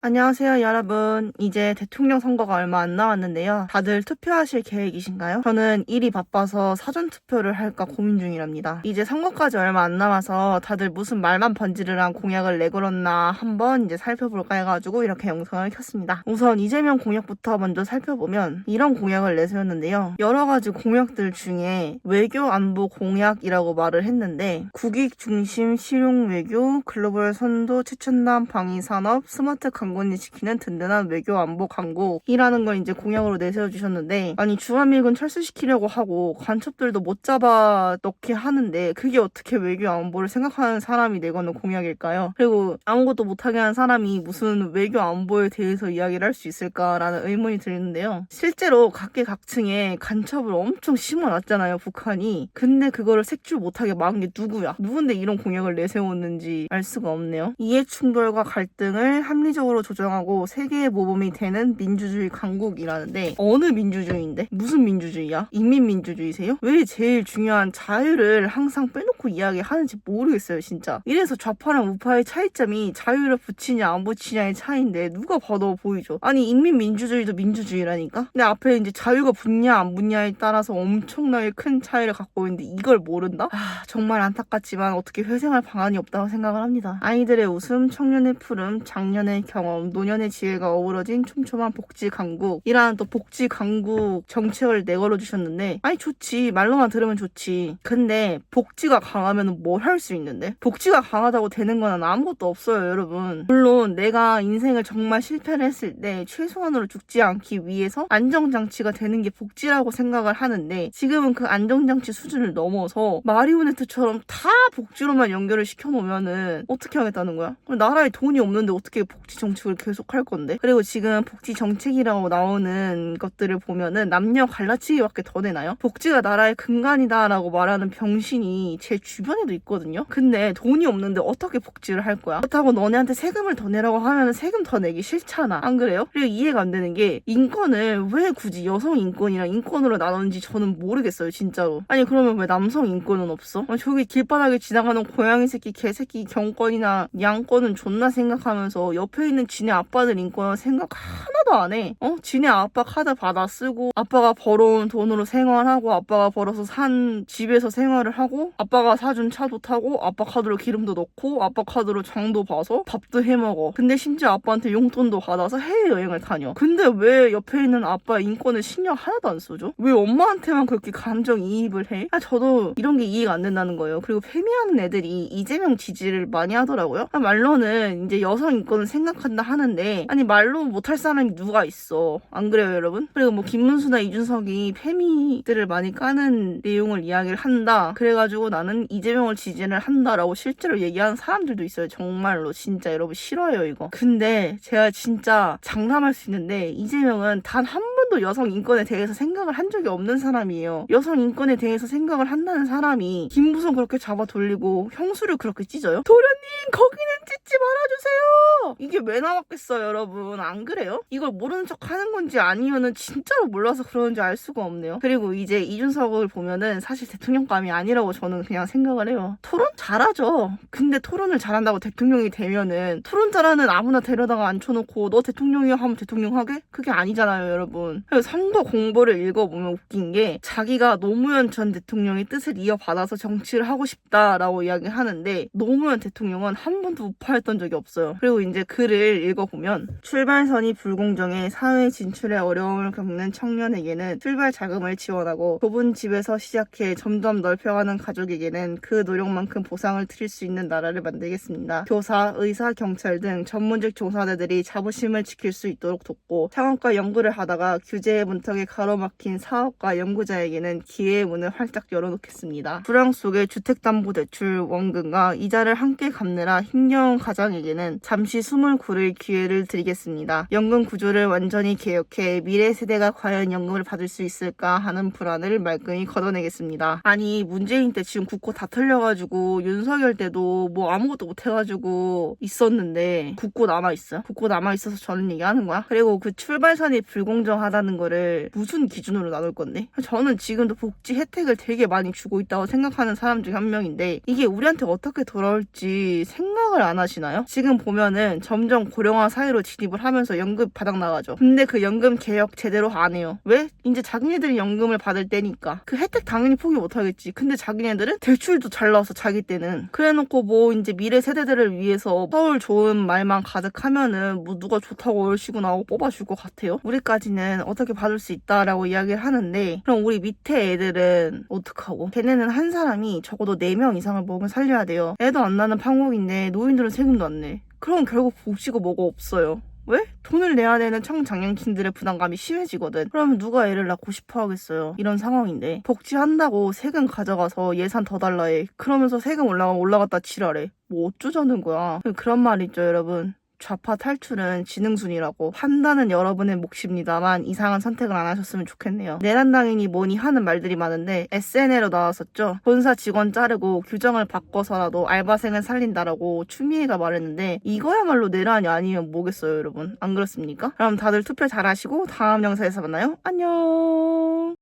안녕하세요, 여러분. 이제 대통령 선거가 얼마 안 남았는데요. 다들 투표하실 계획이신가요? 저는 일이 바빠서 사전투표를 할까 고민 중이랍니다. 이제 선거까지 얼마 안 남아서 다들 무슨 말만 번지르르한 공약을 내걸었나 한번 이제 살펴볼까 해가지고 이렇게 영상을 켰습니다. 우선 이재명 공약부터 먼저 살펴보면 이런 공약을 내세웠는데요. 여러 가지 공약들 중에 외교 안보 공약이라고 말을 했는데 국익 중심 실용 외교, 글로벌 선도, 최첨단 방위 산업, 스마트 강군이 지키는 든든한 외교 안보 강국이라는 걸 이제 공약으로 내세워주셨는데, 아니 주한미군 철수시키려고 하고 간첩들도 못 잡아 넣게 하는데 그게 어떻게 외교 안보를 생각하는 사람이 내거는 공약일까요? 그리고 아무것도 못하게 한 사람이 무슨 외교 안보에 대해서 이야기를 할 수 있을까라는 의문이 드는데요. 실제로 각계각층에 간첩을 엄청 심어놨잖아요, 북한이. 근데 그거를 색출 못하게 막은 게 누구야? 누군데 이런 공약을 내세웠는지 알 수가 없네요. 이해충돌과 갈등을 합리적으로 조정하고 세계의 모범이 되는 민주주의 강국이라는데, 어느 민주주의인데? 무슨 민주주의야? 인민민주주의세요? 왜 제일 중요한 자유를 항상 빼놓고 이야기하는지 모르겠어요, 진짜. 이래서 좌파랑 우파의 차이점이 자유를 붙이냐 안 붙이냐의 차이인데 누가 봐도 보이죠. 아니 인민민주주의도 민주주의라니까? 근데 앞에 이제 자유가 붙냐 안 붙냐에 따라서 엄청나게 큰 차이를 갖고 있는데 이걸 모른다? 정말 안타깝지만 어떻게 회생할 방안이 없다고 생각을 합니다. 아이들의 웃음, 청년의 푸름, 장년의 경험, 노년의 지혜가 어우러진 촘촘한 복지 강국이라는 또 복지 강국 정책을 내걸어 주셨는데, 아니 좋지, 말로만 들으면 좋지. 근데 복지가 강하면 뭘 할 수 있는데? 복지가 강하다고 되는 건 아무것도 없어요, 여러분. 물론 내가 인생을 정말 실패를 했을 때 최소한으로 죽지 않기 위해서 안정장치가 되는 게 복지라고 생각을 하는데, 지금은 그 안정장치 수준을 넘어서 마리오네트처럼 다 복지로만 연결을 시켜놓으면은 어떻게 하겠다는 거야? 나라에 돈이 없는데 어떻게 복지 정책을 계속 할 건데? 그리고 지금 복지 정책이라고 나오는 것들을 보면은 남녀 갈라치기밖에 더 되나요? 복지가 나라의 근간이다라고 말하는 병신이 제 주변에도 있거든요. 근데 돈이 없는데 어떻게 복지를 할 거야? 그렇다고 너네한테 세금을 더 내라고 하면 세금 더 내기 싫잖아, 안 그래요? 그리고 이해가 안 되는 게, 인권을 왜 굳이 여성 인권이랑 인권으로 나누는지 저는 모르겠어요, 진짜로. 아니 그러면 왜 남성 인권은 없어? 저기 길바닥에 지나가는 고양이 새끼, 개새끼 경권이나 양권은 존나 생각하면서 옆에 있는 지네 아빠들 인권은 생각 하나도 안 해. 지네 아빠 카드 받아 쓰고, 아빠가 벌어온 돈으로 생활하고, 아빠가 벌어서 산 집에서 생활을 하고, 아빠가 사준 차도 타고, 아빠 카드로 기름도 넣고, 아빠 카드로 장도 봐서 밥도 해먹어. 근데 심지어 아빠한테 용돈도 받아서 해외여행을 다녀. 근데 왜 옆에 있는 아빠 인권을 신경 하나도 안 써줘? 왜 엄마한테만 그렇게 감정이입을 해? 저도 이런 게 이해가 안 된다는 거예요. 그리고 페미하는 애들이 이재명 지지를 많이 하더라고요. 말로는 이제 여성 인권을 생각한다 하는데, 아니 말로 못할 사람이 누가 있어, 안 그래요 여러분? 그리고 뭐 김문수나 이준석이 페미들을 많이 까는 내용을 이야기를 한다, 그래가지고 나는 이재명을 지지를 한다라고 실제로 얘기하는 사람들도 있어요. 정말로 진짜 여러분 싫어요 이거. 근데 제가 진짜 장담할 수 있는데 이재명은 단 한 번도 여성 인권에 대해서 생각을 한 적이 없는 사람이에요. 여성 인권에 대해서 생각을 한다는 사람이 김무성 그렇게 잡아 돌리고 형수를 그렇게 찢어요? 도련님 거기는 찢지 말아주세요. 이게 왜 나왔겠어요 여러분, 안 그래요? 이걸 모르는 척 하는 건지 아니면은 진짜로 몰라서 그러는지 알 수가 없네요. 그리고 이제 이준석을 보면은 사실 대통령감이 아니라고 저는 그냥 생각을 해요. 토론 잘하죠. 근데 토론을 잘한다고 대통령이 되면은 토론 잘하는 아무나 데려다가 앉혀놓고 너 대통령이야 하면 대통령 하게? 그게 아니잖아요 여러분. 그래서 선거 공보를 읽어보면 웃긴 게, 자기가 노무현 전 대통령의 뜻을 이어받아서 정치를 하고 싶다라고 이야기하는데 노무현 대통령은 한 번도 우파였던 적이 없어요. 그리고 이제 글을 읽어보면, 출발선이 불공정해 사회 진출에 어려움을 겪는 청년에게는 출발 자금을 지원하고, 좁은 집에서 시작해 점점 넓혀가는 가족에게는 그 노력만큼 보상을 드릴 수 있는 나라를 만들겠습니다. 교사, 의사, 경찰 등 전문직 종사자들이 자부심을 지킬 수 있도록 돕고, 창업과 연구를 하다가 규제의 문턱에 가로막힌 사업가 연구자에게는 기회의 문을 활짝 열어놓겠습니다. 불황 속의 주택담보대출 원금과 이자를 함께 갚느라 힘겨운 가장에게는 잠시 숨을 고를 기회를 드리겠습니다. 연금 구조를 완전히 개혁해 미래 세대가 과연 연금을 받을 수 있을까 하는 불안을 말끔히 걷어내겠습니다. 아니 문재인 때 지금 국고 다 털려가지고 윤석열 때도 뭐 아무것도 못해가지고 있었는데 국고 남아있어요? 국고 남아있어서 저는 얘기하는 거야? 그리고 그 출발선이 불공정하다 나눈다는 거를 무슨 기준으로 나눌 건데? 저는 지금도 복지 혜택을 되게 많이 주고 있다고 생각하는 사람 중 한 명인데 이게 우리한테 어떻게 돌아올지 생각을 안 하시나요? 지금 보면은 점점 고령화 사회로 진입을 하면서 연금 바닥 나가죠. 근데 그 연금 개혁 제대로 안 해요. 왜? 이제 자기네들이 연금을 받을 때니까. 그 혜택 당연히 포기 못 하겠지. 근데 자기네들은 대출도 잘 나와서 자기 때는. 그래놓고 뭐 이제 미래 세대들을 위해서 서울 좋은 말만 가득하면은 뭐 누가 좋다고 얼씨구 나오고 뽑아줄 것 같아요? 우리까지는 어떻게 받을 수 있다라고 이야기를 하는데 그럼 우리 밑에 애들은 어떡하고? 걔네는 한 사람이 적어도 4명 이상을 먹여 살려야 돼요. 애도 안 나는 판국인데 노인들은 세금도 안 내. 그럼 결국 복지가 뭐가 없어요. 왜? 돈을 내야 되는 청장년층들의 부담감이 심해지거든. 그러면 누가 애를 낳고 싶어 하겠어요. 이런 상황인데 복지한다고 세금 가져가서 예산 더 달라 해. 그러면서 세금 올라갔다 지랄해. 뭐 어쩌자는 거야. 그런 말 있죠 여러분. 좌파 탈출은 지능순이라고. 판단은 여러분의 몫입니다만 이상한 선택을 안 하셨으면 좋겠네요. 내란당이니 뭐니 하는 말들이 많은데 SNL로 나왔었죠. 본사 직원 자르고 규정을 바꿔서라도 알바생을 살린다라고 추미애가 말했는데 이거야말로 내란이 아니면 뭐겠어요 여러분. 안 그렇습니까? 그럼 다들 투표 잘하시고 다음 영상에서 만나요. 안녕.